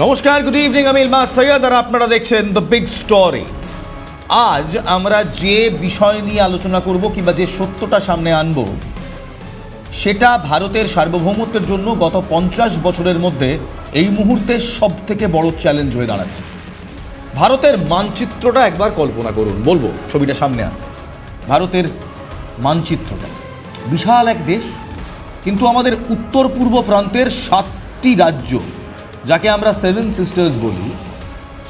নমস্কার, good evening. আমি ইলমাস সৈয়দ আর আপনারা দেখছেন দ্য বিগ স্টোরি। আজ আমরা যে বিষয় নিয়ে আলোচনা করব কিংবা যে সত্যটা সামনে আনব, সেটা ভারতের সার্বভৌমত্বের জন্য গত 50 বছরের মধ্যে এই মুহূর্তে সব থেকে বড় চ্যালেঞ্জ হয়ে দাঁড়াচ্ছে। ভারতের মানচিত্রটা একবার কল্পনা করুন, বলবো ছবিটা সামনে আন। ভারতের মানচিত্রটা বিশাল এক দেশ, কিন্তু আমাদের উত্তর পূর্ব প্রান্তের 7টি রাজ্য, যাকে আমরা 7 সিস্টার্স বলি,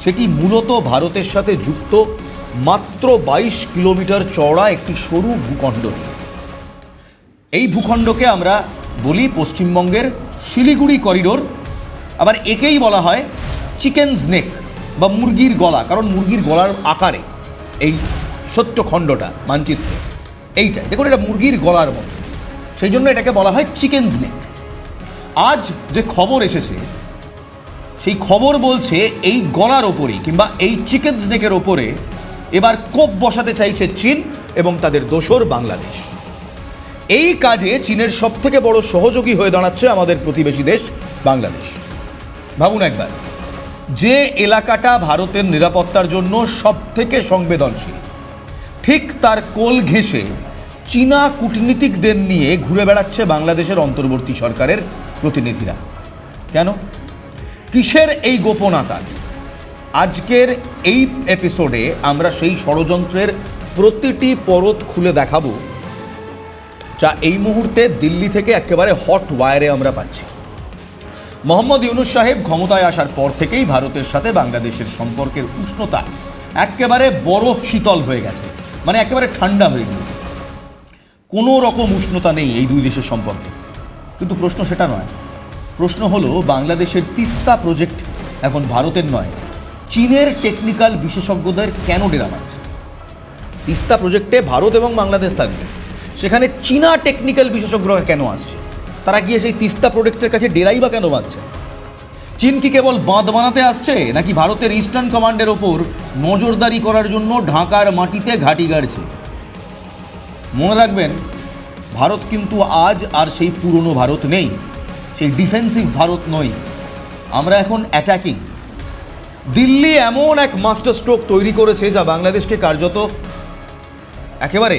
সেটি মূলত ভারতের সাথে যুক্ত মাত্র 22 কিলোমিটার চওড়া একটি সরু ভূখণ্ড নিয়ে। এই ভূখণ্ডকে আমরা বলি পশ্চিমবঙ্গের শিলিগুড়ি করিডোর। আবার একেই বলা হয় চিকেনস নেক বা মুরগির গলা, কারণ মুরগির গলার আকারে এই ছোট্ট খণ্ডটা মানচিত্রে এইটাই দেখুন, এটা মুরগির গলার মতো, সেই জন্য এটাকে বলা হয় চিকেনস নেক। আজ যে খবর এসেছে, সেই খবর বলছে এই গলার ওপরেই কিংবা এই চিকেন স্নেকের ওপরে এবার কোপ বসাতে চাইছে চীন এবং তাদের দোসর বাংলাদেশ। এই কাজে চীনের সবথেকে বড় সহযোগী হয়ে দাঁড়াচ্ছে আমাদের প্রতিবেশী দেশ বাংলাদেশ। ভাবুন একবার, যে এলাকাটা ভারতের নিরাপত্তার জন্য সবথেকে সংবেদনশীল, ঠিক তার কোল ঘেঁষে চীনা কূটনীতিকদের নিয়ে ঘুরে বেড়াচ্ছে বাংলাদেশের অন্তর্বর্তী সরকারের প্রতিনিধিরা। কেন? কিসের এই গোপনতা? আজকের এই এপিসোডে আমরা সেই ষড়যন্ত্রের প্রতিটি পরত খুলে দেখাবো, যা এই মুহূর্তে দিল্লি থেকে একেবারে হট ওয়ারে আমরা পাচ্ছি। মোহাম্মদ ইউনূস সাহেব ক্ষমতায় আসার পর থেকেই ভারতের সাথে বাংলাদেশের সম্পর্কের উষ্ণতা একেবারে বরফ শীতল হয়ে গেছে, মানে একেবারে ঠান্ডা হয়ে গিয়েছে। কোনো রকম উষ্ণতা নেই এই দুই দেশের সম্পর্কে। কিন্তু প্রশ্ন সেটা নয়, প্রশ্ন হলো বাংলাদেশের তিস্তা প্রজেক্ট এখন ভারতের নয়, চীনের টেকনিক্যাল বিশেষজ্ঞদের কেন ডেরা মারছে? তিস্তা প্রজেক্টে ভারত এবং বাংলাদেশ থাকবে, সেখানে চীনা টেকনিক্যাল বিশেষজ্ঞরা কেন আসছে? তারা গিয়ে সেই তিস্তা প্রজেক্টের কাছে ডেরাই বা কেন বাঁধছে? চীন কি কেবল বাঁধ বানাতে আসছে, নাকি ভারতের ইস্টার্ন কমান্ডের ওপর নজরদারি করার জন্য ঢাকার মাটিতে ঘাঁটি গাড়ছে? মনে রাখবেন, ভারত কিন্তু আজ আর সেই পুরনো ভারত নেই, সেই ডিফেন্সিভ ভারত নই। আমরা এখন অ্যাটাকিং। দিল্লি এমন এক মাস্টার স্ট্রোক তৈরি করেছে, যা বাংলাদেশকে কার্যত একেবারে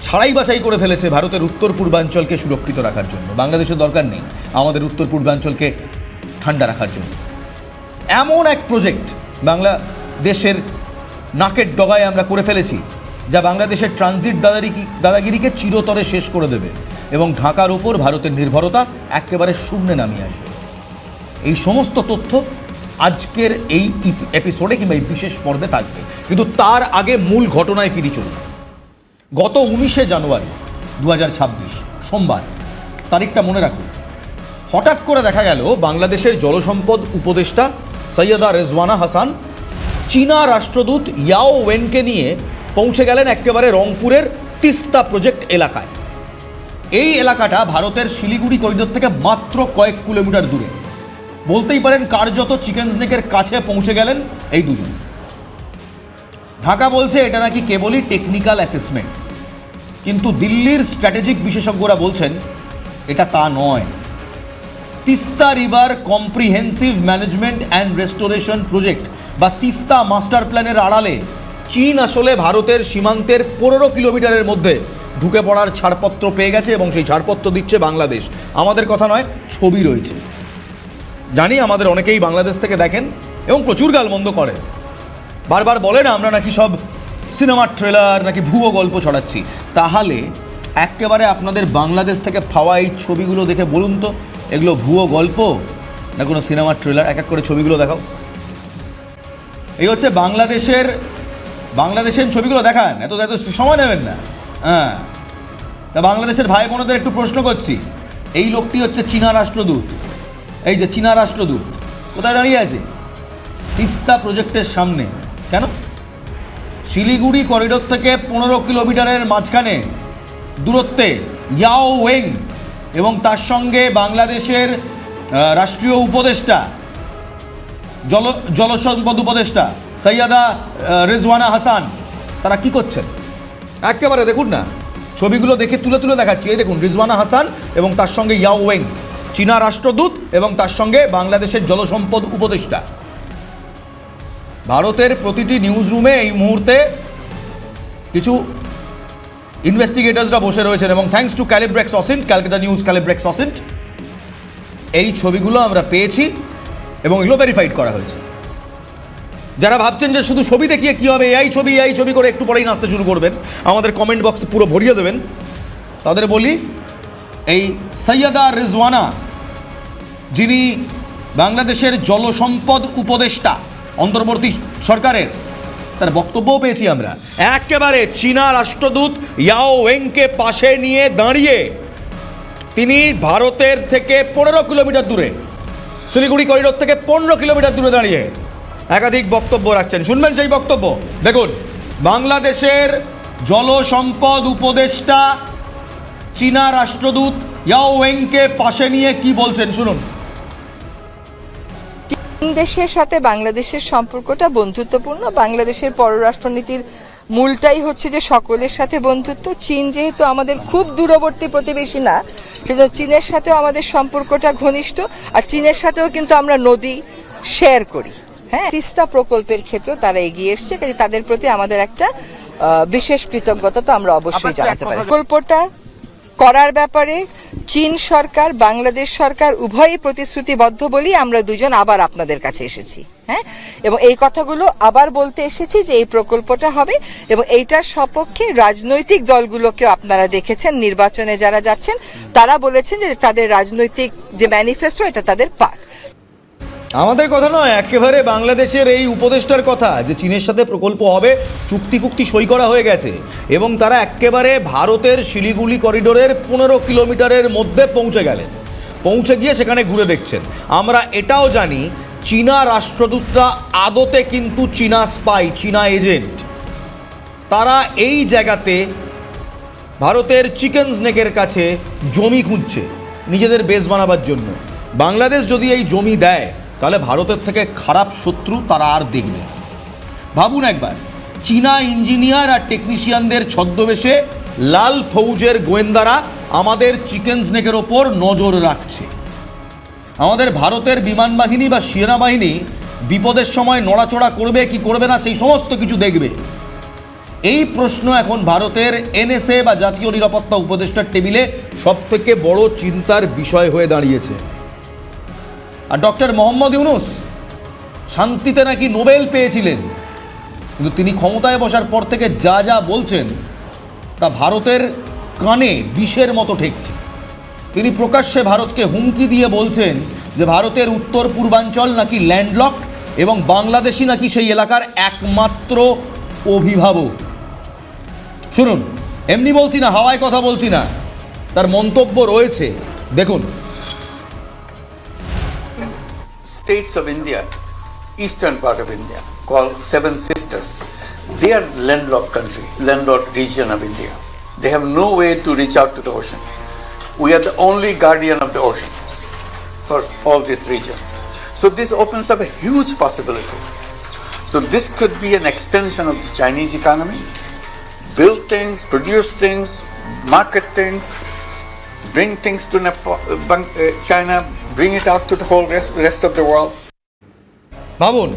ছাড়াই বাছাই করে ফেলেছে ভারতের উত্তর পূর্বাঞ্চলকে সুরক্ষিত রাখার জন্য। বাংলাদেশের দরকার নেই আমাদের উত্তর পূর্বাঞ্চলকে ঠান্ডা রাখার জন্য। এমন এক প্রজেক্ট বাংলাদেশের নাকের ডগায় আমরা করে ফেলেছি, যা বাংলাদেশের ট্রানজিট দাদাগিরিকে চিরতরে শেষ করে দেবে এবং ঢাকার ওপর ভারতের নির্ভরতা একেবারে শূন্যে নামিয়ে আসবে। এই সমস্ত তথ্য আজকের এই এপিসোডে কিংবা এই বিশেষ পর্বে থাকবে, কিন্তু তার আগে মূল ঘটনায় ফিরে চলুন। গত 19শে জানুয়ারি 2026 সোমবার, তারিখটা মনে রাখুন। হঠাৎ করে দেখা গেল বাংলাদেশের জলসম্পদ উপদেষ্টা সৈয়দা রেজওয়ানা হাসান চীনা রাষ্ট্রদূত ইয়াও ওয়েনকে নিয়ে পৌঁছে গেলেন একেবারে রংপুরের তিস্তা প্রজেক্ট এলাকায়। এই এলাকাটা ভারতের শিলিগুড়ি করিডোর থেকে মাত্র কয়েক কিলোমিটার দূরে। বলতেই পারেন কার্যত চিকেন স্নেকের কাছে পৌঁছে গেলেন এই দুজন। ঢাকা বলছে এটা নাকি কেবলই টেকনিক্যাল অ্যাসেসমেন্ট, কিন্তু দিল্লির স্ট্র্যাটেজিক বিশেষজ্ঞরা বলছেন এটা তা নয়। Teesta river comprehensive management and restoration project বা তিস্তা মাস্টার প্ল্যানের আড়ালে চীন আসলে ভারতের সীমান্তের 15 কিলোমিটারের মধ্যে ঢুকে পড়ার ছাড়পত্র পেয়ে গেছে এবং সেই ছাড়পত্র দিচ্ছে বাংলাদেশ। আমাদের কথা নয়, ছবি রয়েছে। জানি আমাদের অনেকেই বাংলাদেশ থেকে দেখেন এবং প্রচুর গালমন্দ করেন, বারবার বলেন আমরা নাকি সব সিনেমার ট্রেলার নাকি ভুয়ো গল্প ছড়াচ্ছি। তাহলে একেবারে আপনাদের বাংলাদেশ থেকে পাওয়া এই ছবিগুলো দেখে বলুন তো, এগুলো ভুয়ো গল্প না কোনো সিনেমার ট্রেলার? এক এক করে ছবিগুলো দেখাও। এই হচ্ছে বাংলাদেশের ছবিগুলো দেখান, এত সময় নেবেন না। হ্যাঁ, তা বাংলাদেশের ভাই বোনদের একটু প্রশ্ন করছি, এই লোকটি হচ্ছে চীনা রাষ্ট্রদূত। এই যে চীনা রাষ্ট্রদূত কোথায় দাঁড়িয়ে আছে? তিস্তা প্রজেক্টের সামনে। কেন? শিলিগুড়ি করিডোর থেকে 15 কিলোমিটারের মাঝখানে দূরত্বে ইয়াও ওয়েং এবং তার সঙ্গে বাংলাদেশের রাষ্ট্রীয় উপদেষ্টা জলসম্পদ উপদেষ্টা সৈয়দা রেজওয়ানা হাসান, তারা কি করছেন একেবারে দেখুন না, ছবিগুলো দেখে তুলে তুলে দেখাচ্ছি। এই দেখুন রিজওয়ানা হাসান এবং তার সঙ্গে ইয়াও ওয়েং চীনা রাষ্ট্রদূত এবং তার সঙ্গে বাংলাদেশের জলসম্পদ উপদেষ্টা। ভারতের প্রতিটি নিউজ রুমে এই মুহূর্তে কিছু ইনভেস্টিগেটরসরা বসে রয়েছেন এবং থ্যাঙ্কস টু ক্যালিব্রেক্স অসিন্ট, ক্যালকাটা নিউজ ক্যালিব্রেক্স অসিন্ট, এই ছবিগুলো আমরা পেয়েছি এবং এগুলো ভেরিফাইড করা হয়েছে। যারা ভাবছেন যে শুধু ছবি দেখিয়ে কী হবে, এই ছবি করে একটু পরেই নাচতে শুরু করবেন, আমাদের কমেন্ট বক্সে পুরো ভরিয়ে দেবেন, তাদের বলি এই সৈয়দা রিজওয়ানা, যিনি বাংলাদেশের জলসম্পদ উপদেষ্টা অন্তর্বর্তী সরকারের, তার বক্তব্যও পেয়েছি আমরা। একেবারে চীনা রাষ্ট্রদূত ইয়াও ওয়েংকে পাশে নিয়ে দাঁড়িয়ে তিনি ভারতের থেকে 15 কিলোমিটার দূরে, শিলিগুড়ি করিডোর থেকে 15 কিলোমিটার দূরে দাঁড়িয়ে একাধিক বক্তব্য রাখছেন। শুনবেন সেই বক্তব্য। দেখুন, বাংলাদেশের জলসম্পদ উপদেষ্টা চীনা রাষ্ট্রদূত ইয়াও ওয়েংকে পাশে নিয়ে কি বলছেন, শুনুন। চীন দেশের সাথে বাংলাদেশের সম্পর্কটা বন্ধুত্বপূর্ণ। বাংলাদেশের পররাষ্ট্রনীতির মূলটাই হচ্ছে যে সকলের সাথে বন্ধুত্ব। চীন যেহেতু আমাদের খুব দূরবর্তী প্রতিবেশী না, সেজন্য চীনের সাথেও আমাদের সম্পর্কটা ঘনিষ্ঠ। আর চীনের সাথেও কিন্তু আমরা নদী শেয়ার করি। হ্যাঁ, তিস্তা প্রকল্পের ক্ষেত্রেও তারা এগিয়ে এসছে, কাজে তাদের প্রতি আমাদের একটা বিশেষ কৃতজ্ঞতা তো আমরা অবশ্যই জানাতে পারি। প্রকল্পটা করার ব্যাপারে চীন সরকার, বাংলাদেশ সরকার উভয়ই প্রতিশ্রুতিবদ্ধ বলেই আমরা দুজন আবার আপনাদের কাছে এসেছি। হ্যাঁ, এবং এই কথাগুলো আবার বলতে এসেছি যে এই প্রকল্পটা হবে এবং এইটার সপক্ষে রাজনৈতিক দলগুলোকেও আপনারা দেখেছেন, নির্বাচনে যারা যাচ্ছেন তারা বলেছেন যে তাদের রাজনৈতিক যে ম্যানিফেস্টো এটা তাদের পার্ট। আমাদের কথা নয়, একেবারে বাংলাদেশের এই উপদেষ্টার কথা যে চীনের সাথে প্রকল্প হবে, চুক্তি ফুক্তি সই করা হয়ে গেছে এবং তারা একেবারে ভারতের শিলিগুড়ি করিডোরের 15 কিলোমিটারের মধ্যে পৌঁছে গিয়ে সেখানে ঘুরে দেখছেন। আমরা এটাও জানি চীনা রাষ্ট্রদূতরা আদতে কিন্তু চীনা স্পাই, চীনা এজেন্ট। তারা এই জায়গাতে ভারতের চিকেন স্নেকের কাছে জমি খুঁজছে নিজেদের বেস বানাবার জন্য। বাংলাদেশ যদি এই জমি দেয় তাহলে ভারতের থেকে খারাপ শত্রু তারা আর দেখবে। ভাবুন একবার, চীনা ইঞ্জিনিয়ার আর টেকনিশিয়ানদের ছদ্মবেশে লাল ফৌজের গোয়েন্দারা আমাদের চিকেন স্নেকের ওপর নজর রাখছে। আমাদের ভারতের বিমান বাহিনী বা সেনাবাহিনী বিপদের সময় নড়াচড়া করবে কি করবে না সেই সমস্ত কিছু দেখবে। এই প্রশ্ন এখন ভারতের এনএসএ বা জাতীয় নিরাপত্তা উপদেষ্টার টেবিলে সবথেকে বড় চিন্তার বিষয় হয়ে দাঁড়িয়েছে। আর ডক্টর মোহাম্মদ ইউনূস শান্তিতে নাকি নোবেল পেয়েছিলেন, কিন্তু তিনি ক্ষমতায় বসার পর থেকে যা যা বলছেন তা ভারতের কানে বিষের মতো ঠেকছে। তিনি প্রকাশ্যে ভারতকে হুমকি দিয়ে বলছেন যে ভারতের উত্তর পূর্বাঞ্চল নাকি ল্যান্ডলক এবং বাংলাদেশই নাকি সেই এলাকার একমাত্র অভিভাবক। শুনুন, এমনি বলছি না, হাওয়ায় কথা বলছি না, তার মন্তব্য রয়েছে, দেখুন। States of India, eastern part of India, called Seven Sisters. They are landlocked country, landlocked region of India. They have no way to reach out to the ocean. We are the only guardian of the ocean for all this region. So this opens up a huge possibility. So this could be an extension of the Chinese economy, build things, produce things, market things, bring things to China, bring it out to the whole rest of the world. ভাবুন,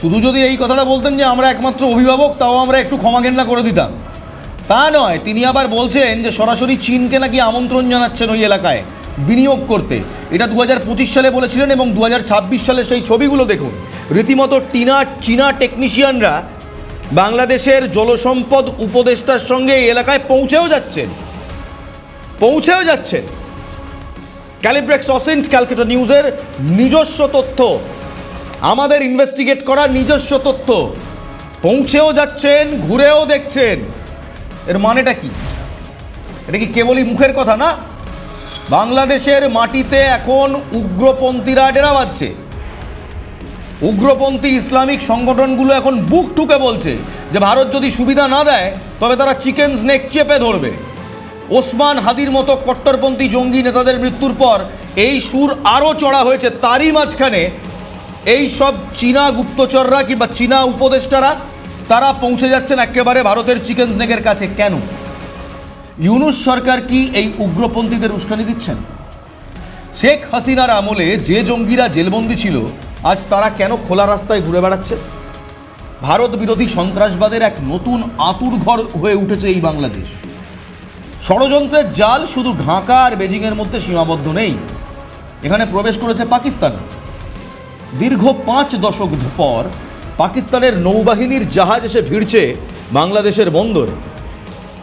শুধু যদি এই কথাটা বলতেন যে আমরা একমাত্র অভিভাবক, তাও আমরা একটু ক্ষমাঘেন্না করে দিতাম। তা নয়, তিনি আবার বলছেন যে সরাসরি চীনকে নাকি আমন্ত্রণ জানাচ্ছেন ওই এলাকায় বিনিয়োগ করতে। এটা 2025 সালে বলেছিলেন এবং 2026 সালে সেই ছবিগুলো দেখুন। রীতিমতো চীনা টেকনিশিয়ানরা বাংলাদেশের জলসম্পদ উপদেষ্টার সঙ্গে এই এলাকায় পৌঁছেও যাচ্ছেন। ক্যালিব্রেক্স অসিন্ট, ক্যালকাটা নিউজের নিজস্ব তথ্য, আমাদের ইনভেস্টিগেট করা নিজস্ব তথ্য, পৌঁছেও যাচ্ছেন, ঘুরেও দেখছেন। এর মানেটা কি? এটা কি কেবলই মুখের কথা না? বাংলাদেশের মাটিতে এখন উগ্রপন্থীরা ডেরা বাঁধছে। উগ্রপন্থী ইসলামিক সংগঠনগুলো এখন বুক ঠুকে বলছে যে ভারত যদি সুবিধা না দেয় তবে তারা চিকেন স্নেক চেপে ধরবে। ওসমান হাদির মতো কট্টরপন্থী জঙ্গি নেতাদের মৃত্যুর পর এই সুর আরও চড়া হয়েছে। তারই মাঝখানে এই সব চীনা গুপ্তচররা কিংবা চীনা উপদেষ্টারা তারা পৌঁছে যাচ্ছেন একেবারে ভারতের চিকেন স্নেকের কাছে। কেন? ইউনূস সরকার কি এই উগ্রপন্থীদের উস্কানি দিচ্ছেন? শেখ হাসিনার আমলে যে জঙ্গিরা জেলবন্দি ছিল আজ তারা কেন খোলা রাস্তায় ঘুরে বেড়াচ্ছে? ভারত বিরোধী সন্ত্রাসবাদের এক নতুন আঁতুড়ঘর হয়ে উঠেছে এই বাংলাদেশ। ষড়যন্ত্রের জাল শুধু ঢাকা আর বেজিংয়ের মধ্যে সীমাবদ্ধ নেই, এখানে প্রবেশ করেছে পাকিস্তান। দীর্ঘ 5 দশক পর পাকিস্তানের নৌবাহিনীর জাহাজ এসে ভিড়ছে বাংলাদেশের বন্দরে।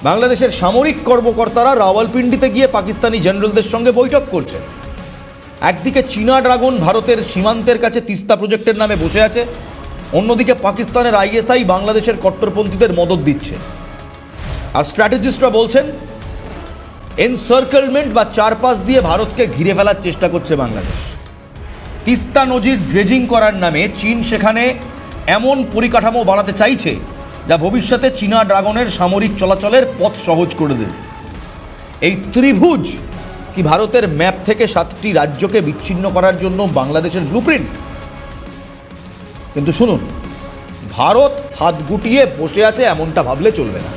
বাংলাদেশের সামরিক কর্মকর্তারা রাওয়ালপিন্ডিতে গিয়ে পাকিস্তানি জেনারেলদের সঙ্গে বৈঠক করছে। একদিকে চীনা ড্রাগন ভারতের সীমান্তের কাছে তিস্তা প্রজেক্টের নামে বসে আছে, অন্যদিকে পাকিস্তানের আইএসআই বাংলাদেশের কট্টরপন্থীদের মদত দিচ্ছে। আর স্ট্র্যাটেজিস্টরা বলছেন এনসার্কেলমেন্ট বা চারপাশ দিয়ে ভারতকে ঘিরে ফেলার চেষ্টা করছে বাংলাদেশ। তিস্তা নদীর ড্রেজিং করার নামে চীন সেখানে এমন পরিকাঠামো বানাতে চাইছে যা ভবিষ্যতে চীনা ড্রাগনের সামরিক চলাচলের পথ সহজ করে দেবে। এই ত্রিভুজ কি ভারতের ম্যাপ থেকে 7টি রাজ্যকে বিচ্ছিন্ন করার জন্য বাংলাদেশের ব্লুপ্রিন্ট? কিন্তু শুনুন, ভারত হাত গুটিয়ে বসে আছে এমনটা ভাবলে চলবে না।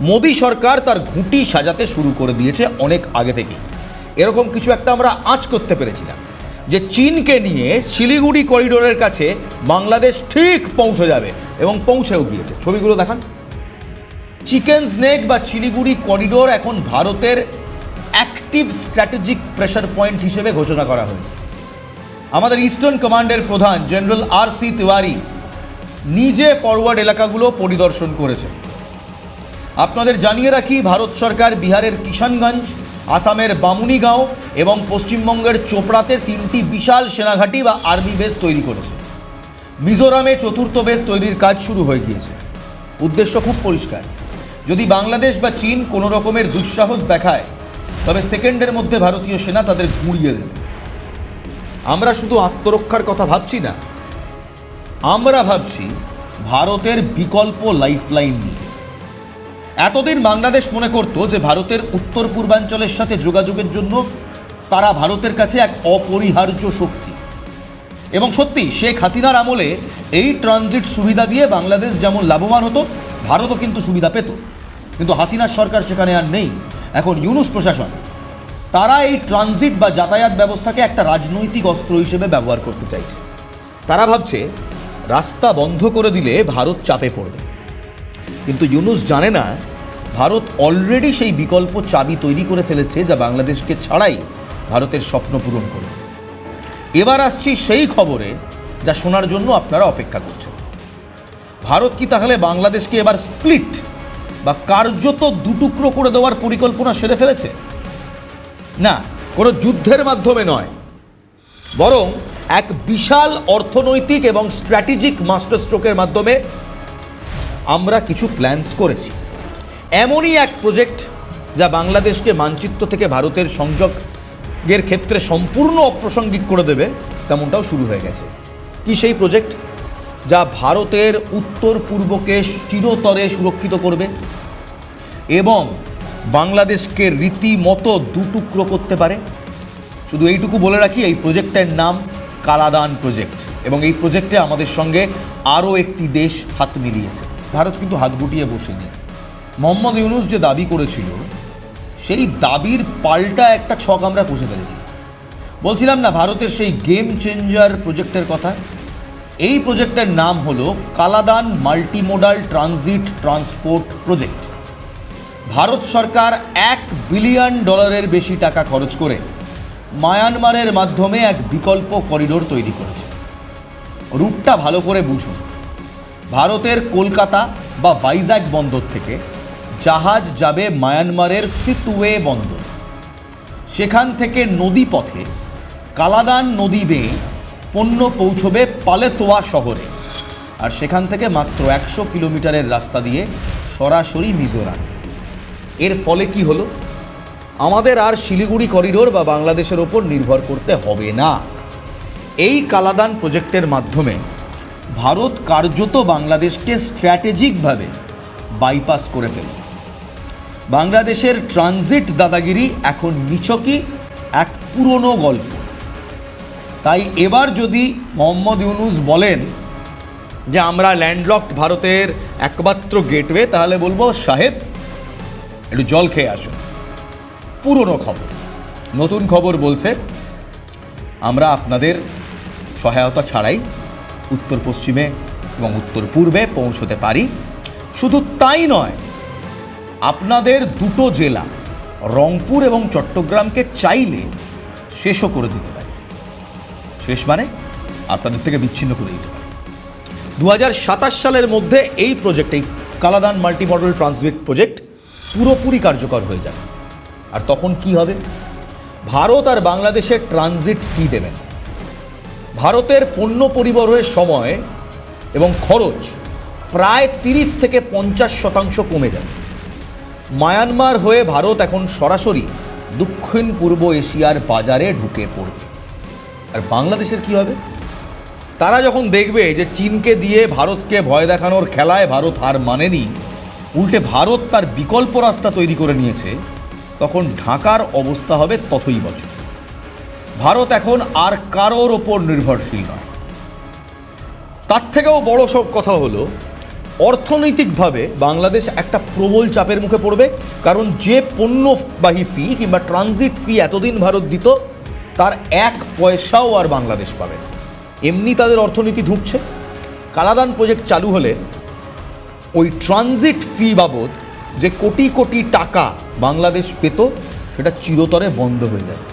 মোদী সরকার তার ঘুঁটি সাজাতে শুরু করে দিয়েছে অনেক আগে থেকেই। এরকম কিছু একটা আমরা আঁচ করতে পেরেছিলাম যে চীনকে নিয়ে শিলিগুড়ি করিডোরের কাছে বাংলাদেশ ঠিক পৌঁছে যাবে, এবং পৌঁছেও গিয়েছে। ছবিগুলো দেখান। চিকেন স্নেক বা শিলিগুড়ি করিডোর এখন ভারতের অ্যাক্টিভ স্ট্র্যাটেজিক প্রেসার পয়েন্ট হিসেবে ঘোষণা করা হয়েছে। আমাদের ইস্টার্ন কমান্ডের প্রধান জেনারেল আর.সি. তিওয়ারি নিজে ফরওয়ার্ড এলাকাগুলো পরিদর্শন করেছেন। আপনাদের জানিয়ে রাখি, ভারত সরকার বিহারের কিষানগঞ্জ, আসামের বামুনিগাঁও এবং পশ্চিমবঙ্গের চোপড়াতে 3টি বিশাল সেনাঘাঁটি বা আর্মি বেস তৈরি করেছে। মিজোরামে 4র্থ বেস তৈরির কাজ শুরু হয়ে গিয়েছে। উদ্দেশ্য খুব পরিষ্কার, যদি বাংলাদেশ বা চীন কোনো রকমের দুঃসাহস দেখায় তবে সেকেন্ডের মধ্যে ভারতীয় সেনা তাদের গুঁড়িয়ে দেবে। আমরা শুধু আত্মরক্ষার কথা ভাবছি না, আমরা ভাবছি ভারতের বিকল্প লাইফলাইন নিয়ে। এতদিন বাংলাদেশ মনে করত যে ভারতের উত্তর পূর্বাঞ্চলের সাথে যোগাযোগের জন্য তারা ভারতের কাছে এক অপরিহার্য শক্তি। এবং সত্যি শেখ হাসিনার আমলে এই ট্রানজিট সুবিধা দিয়ে বাংলাদেশ যেমন লাভবান হতো, ভারতও কিন্তু সুবিধা পেত। কিন্তু হাসিনার সরকার সেখানে আর নেই। এখন ইউনূস প্রশাসন, তারা এই ট্রানজিট বা যাতায়াত ব্যবস্থাকে একটা রাজনৈতিক অস্ত্র হিসেবে ব্যবহার করতে চাইছে। তারা ভাবছে রাস্তা বন্ধ করে দিলে ভারত চাপে পড়বে। কিন্তু ইউনূস জানে না, ভারত অলরেডি সেই বিকল্প চাবি তৈরি করে ফেলেছে যা বাংলাদেশকে ছাড়াই ভারতের স্বপ্ন পূরণ করবে। এবার আসছি সেই খবরে যা শোনার জন্য আপনারা অপেক্ষা করছেন। ভারত কি তাহলে বাংলাদেশকে এবার স্প্লিট বা কার্যত দুটুকরো করে দেওয়ার পরিকল্পনা সেরে ফেলেছে? না, কোনো যুদ্ধের মাধ্যমে নয়, বরং এক বিশাল অর্থনৈতিক এবং স্ট্র্যাটেজিক মাস্টার স্ট্রোকের মাধ্যমে আমরা কিছু প্ল্যানস করেছি। এমনই এক প্রজেক্ট যা বাংলাদেশকে মানচিত্র থেকে ভারতের সংযোগের ক্ষেত্রে সম্পূর্ণ অপ্রাসঙ্গিক করে দেবে, তেমনটাও শুরু হয়ে গেছে। কি সেই প্রজেক্ট যা ভারতের উত্তর পূর্বকে চিরতরে সুরক্ষিত করবে এবং বাংলাদেশকে রীতিমতো দুটুকরো করতে পারে? শুধু এইটুকু বলে রাখি, এই প্রজেক্টের নাম কালাদান প্রজেক্ট, এবং এই প্রজেক্টে আমাদের সঙ্গে আরও একটি দেশ হাত মিলিয়েছে। ভারত কিন্তু হাত গুটিয়ে বসেনি। মোহাম্মদ ইউনূস যে দাবি করেছিল, সেই দাবির পাল্টা একটা ছক আমরা কষে ফেলেছি। বলছিলাম না ভারতের সেই গেম চেঞ্জার প্রজেক্টের কথা? এই প্রজেক্টের নাম হলো Kaladan multimodal transit transport project. Bharat সরকার $1 বিলিয়ন বেশি টাকা খরচ করে মায়ানমারের মাধ্যমে এক বিকল্প করিডোর তৈরি করেছে। রুটটা ভালো করে বুঝুন। ভারতের কলকাতা বা ভাইজ্যাক বন্দর থেকে জাহাজ যাবে মায়ানমারের সিতুয়ে বন্দর। সেখান থেকে নদী পথে কালাদান নদী বেয়ে পণ্য পৌঁছবে পালেতোয়া শহরে, আর সেখান থেকে মাত্র 100 কিলোমিটারের রাস্তা দিয়ে সরাসরি মিজোরাম। এর ফলে কি হলো? আমাদের আর শিলিগুড়ি করিডোর বা বাংলাদেশের ওপর নির্ভর করতে হবে না। এই কালাদান প্রজেক্টের মাধ্যমে ভারত কার্যত বাংলাদেশকে স্ট্র্যাটেজিকভাবে বাইপাস করে ফেলবে। বাংলাদেশের ট্রানজিট দাদাগিরি এখন নিছকই এক পুরনো গল্প। তাই এবার যদি মোহাম্মদ ইউনূস বলেন যে আমরা ল্যান্ডলকড ভারতের একমাত্র গেটওয়ে, তাহলে বলবো সাহেব একটু জল খেয়ে আসুন। পুরনো খবর। নতুন খবর বলছে আমরা আপনাদের সহায়তা ছাড়াই উত্তর পশ্চিমে এবং উত্তর পূর্বে পৌঁছতে পারি। শুধু তাই নয়, আপনাদের দুটো জেলা রংপুর এবং চট্টগ্রামকে চাইলে শেষও করে দিতে পারি। শেষ মানে আপনাদের থেকে বিচ্ছিন্ন করে দিতে পারি। 2027 সালের মধ্যে এই প্রজেক্ট, এই কালাদান মাল্টিমডাল ট্রান্সমিট প্রজেক্ট পুরোপুরি কার্যকর হয়ে যাবে। আর তখন কি হবে? ভারত আর বাংলাদেশে ট্রানজিট ফি দেবেন। ভারতের পণ্য পরিবহনের সময় এবং খরচ প্রায় 30 থেকে 50% কমে যাবে। মায়ানমার হয়ে ভারত এখন সরাসরি দক্ষিণ পূর্ব এশিয়ার বাজারে ঢুকে পড়বে। আর বাংলাদেশের কি হবে? তারা যখন দেখবে যে চীনকে দিয়ে ভারতকে ভয় দেখানোর খেলায় ভারত হার মানেনি, উল্টে ভারত তার বিকল্প রাস্তা তৈরি করে নিয়েছে, তখন ঢাকার অবস্থা হবে তথৈবচ। ভারত এখন আর কারোর ওপর নির্ভরশীল নয়। তার থেকেও বড় সব কথা হলো, অর্থনৈতিকভাবে বাংলাদেশ একটা প্রবল চাপের মুখে পড়বে। কারণ যে পণ্যবাহী ফি কিংবা ট্রানজিট ফি এতদিন ভারত দিত, তার 1 পয়সাও আর বাংলাদেশ পাবে না। এমনি তাদের অর্থনীতি ঢুকছে। কালাদান প্রজেক্ট চালু হলে ওই ট্রানজিট ফি বাবদ যে কোটি কোটি টাকা বাংলাদেশ পেত, সেটা চিরতরে বন্ধ হয়ে যাবে।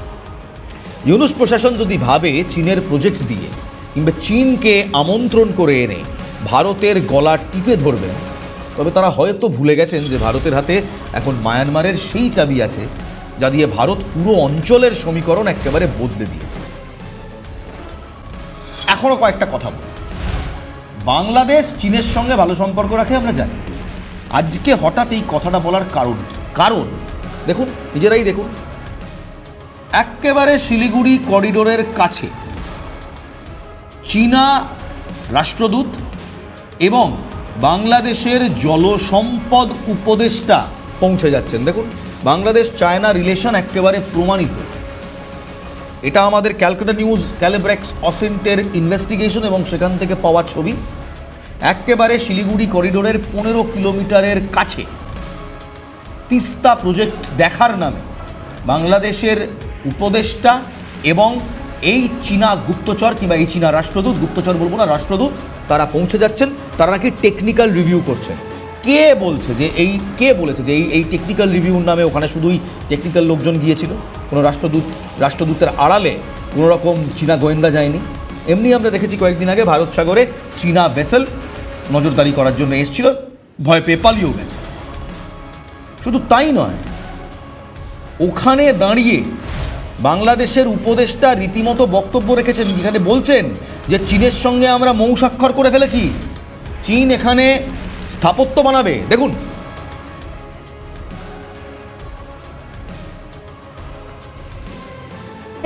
ইউনূস প্রশাসন যদি ভাবে চীনের প্রজেক্ট দিয়ে কিংবা চীনকে আমন্ত্রণ করে এনে ভারতের গলা টিপে ধরবেন, তবে তারা হয়তো ভুলে গেছেন যে ভারতের হাতে এখন মায়ানমারের সেই চাবি আছে যা দিয়ে ভারত পুরো অঞ্চলের সমীকরণ একেবারে বদলে দিয়েছে। এখনও কয়েকটা কথা বলি। বাংলাদেশ চীনের সঙ্গে ভালো সম্পর্ক রাখে, আমরা জানি। আজকে হঠাৎ এই কথাটা বলার কারণ দেখুন, নিজেরাই দেখুন। একেবারে শিলিগুড়ি করিডোরের কাছে চীনা রাষ্ট্রদূত এবং বাংলাদেশের জলসম্পদ উপদেষ্টা পৌঁছে যাচ্ছেন। দেখুন, বাংলাদেশ চায়না রিলেশন একেবারে প্রমাণিত। এটা আমাদের ক্যালকাটা নিউজ ক্যালিব্রেক্স অসেন্টের ইনভেস্টিগেশন এবং সেখান থেকে পাওয়া ছবি। একেবারে শিলিগুড়ি করিডোরের 15 কিলোমিটারের কাছে তিস্তা প্রজেক্ট দেখার নামে বাংলাদেশের উপদেষ্টা এবং এই চীনা গুপ্তচর কিংবা এই চীনা রাষ্ট্রদূত, গুপ্তচর বলবো না, রাষ্ট্রদূত, তারা পৌঁছে যাচ্ছেন। তারা নাকি টেকনিক্যাল রিভিউ করছেন। কে বলেছে যে এই টেকনিক্যাল রিভিউর নামে ওখানে শুধুই টেকনিক্যাল লোকজন গিয়েছিল? কোনো রাষ্ট্রদূতের আড়ালে কোনো রকম চীনা গোয়েন্দা যায়নি। এমনি আমরা দেখেছি কয়েকদিন আগে ভারত সাগরে চীনা ভেসেল নজরদারি করার জন্য এসেছিল, ভয় পেয়ে পালিয়েও গেছে। শুধু তাই নয়, ওখানে দাঁড়িয়ে বাংলাদেশের উপদেষ্টা রীতিমতো বক্তব্য রেখেছেন, যেখানে বলছেন যে চীনের সঙ্গে আমরা মৌ স্বাক্ষর করে ফেলেছি, চীন এখানে স্থাপত্য বানাবে। দেখুন,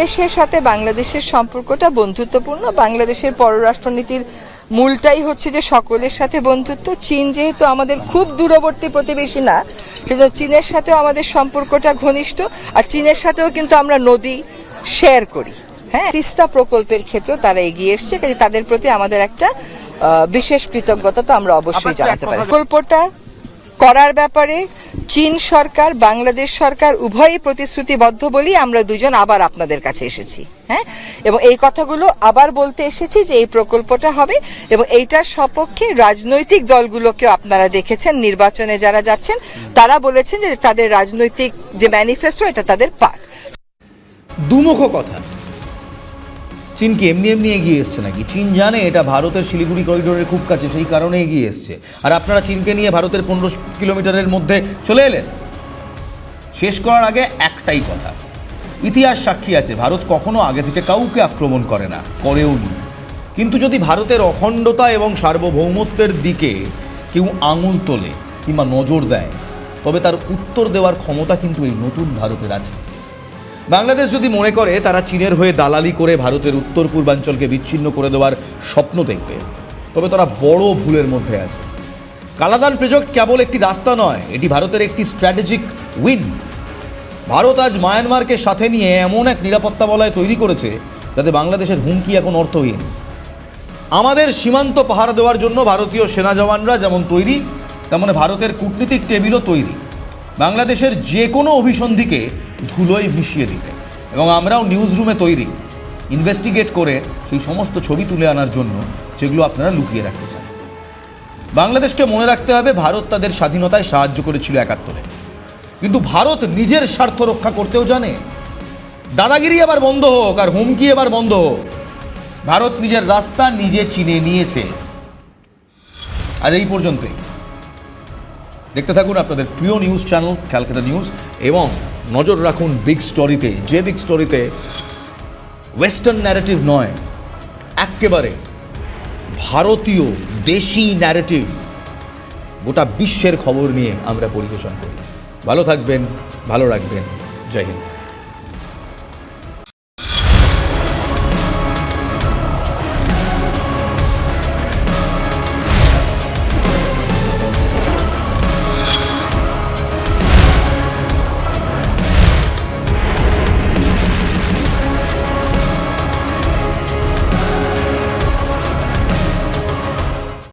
দেশের সাথে বাংলাদেশের সম্পর্কটা বন্ধুত্বপূর্ণ। বাংলাদেশের পররাষ্ট্রনীতির মূলটাই হচ্ছে যে সকলের সাথে বন্ধুত্ব। চীন যেহেতু আমাদের খুব দূরবর্তী প্রতিবেশী না, সেজন্য চীনের সাথেও আমাদের সম্পর্কটা ঘনিষ্ঠ। আর চীনের সাথেও কিন্তু আমরা নদী শেয়ার করি। হ্যাঁ, তিস্তা প্রকল্পের ক্ষেত্রেও তারা এগিয়ে এসছে, কাজে তাদের প্রতি আমাদের একটা বিশেষ কৃতজ্ঞতা তো আমরা অবশ্যই জানাতে পারি। প্রকল্পটা করার ব্যাপারে চীন সরকার, বাংলাদেশ সরকার উভয়ই প্রতিশ্রুতিবদ্ধ বলেই আমরা দুজন আবার আপনাদের কাছে এসেছি। হ্যাঁ, এবং এই কথাগুলো আবার বলতে এসেছি যে এই প্রকল্পটা হবে এবং এইটার সপক্ষে রাজনৈতিক দলগুলোকেও আপনারা দেখেছেন, নির্বাচনে যারা যাচ্ছেন তারা বলেছেন যে তাদের রাজনৈতিক যে ম্যানিফেস্টো, এটা তাদের পার্ট। দুমুখ কথা। চীন কি এমনি এগিয়ে এসছে নাকি? চীন জানে এটা ভারতের শিলিগুড়ি করিডোরের খুব কাছে, সেই কারণে এগিয়ে এসছে। আর আপনারা চীনকে নিয়ে ভারতের 15 কিলোমিটারের মধ্যে চলে এলেন। শেষ করার আগে একটাই কথা, ইতিহাস সাক্ষী আছে, ভারত কখনো আগে থেকে কাউকে আক্রমণ করে না, করেও নি। কিন্তু যদি ভারতের অখণ্ডতা এবং সার্বভৌমত্বের দিকে কেউ আঙুল তোলে কিংবা নজর দেয়, তবে তার উত্তর দেওয়ার ক্ষমতা কিন্তু এই নতুন ভারতের আছে। বাংলাদেশ যদি মনে করে তারা চীনের হয়ে দালালি করে ভারতের উত্তর পূর্বাঞ্চলকে বিচ্ছিন্ন করে দেওয়ার স্বপ্ন দেখবে, তবে তারা বড় ভুলের মধ্যে আছে। কালাদান প্রজেক্ট কেবল একটি রাস্তা নয়, এটি ভারতের একটি স্ট্র্যাটেজিক উইন। ভারত আজ মায়ানমারকে সাথে নিয়ে এমন এক নিরাপত্তা বলয় তৈরি করেছে যাতে বাংলাদেশের হুমকি এখন অর্থহীন। আমাদের সীমান্ত পাহারা দেওয়ার জন্য ভারতীয় সেনা জওয়ানরা যেমন তৈরি, তেমনি ভারতের কূটনীতিক টেবিলও তৈরি বাংলাদেশের যে কোনো অভিসন্ধিকে ধুলোয় মিশিয়ে দিতে। এবং আমরাও নিউজ রুমে তৈরি ইনভেস্টিগেট করে সেই সমস্ত ছবি তুলে আনার জন্য যেগুলো আপনারা লুকিয়ে রাখতে চান। বাংলাদেশকে মনে রাখতে হবে ভারত তাদের স্বাধীনতায় সাহায্য করেছিল ৭১-এ, কিন্তু ভারত নিজের স্বার্থ রক্ষা করতেও জানে। দাদাগিরি এবার বন্ধ হোক আর হুমকি এবার বন্ধ হোক। ভারত নিজের রাস্তা নিজে চিনে নিয়েছে। আজ এই পর্যন্তই। দেখতে থাকুন আপনাদের প্রিয় নিউজ চ্যানেল ক্যালকাটা নিউজ এবং নজর রাখুন বিগ স্টোরিতে, যে বিগ স্টোরিতে ওয়েস্টার্ন ন্যারেটিভ নয়, একেবারে ভারতীয় দেশি ন্যারেটিভ গোটা বিশ্বের খবর নিয়ে আমরা পরিবেশন করি। ভালো থাকবেন, ভালো রাখবেন। জয় হিন্দ।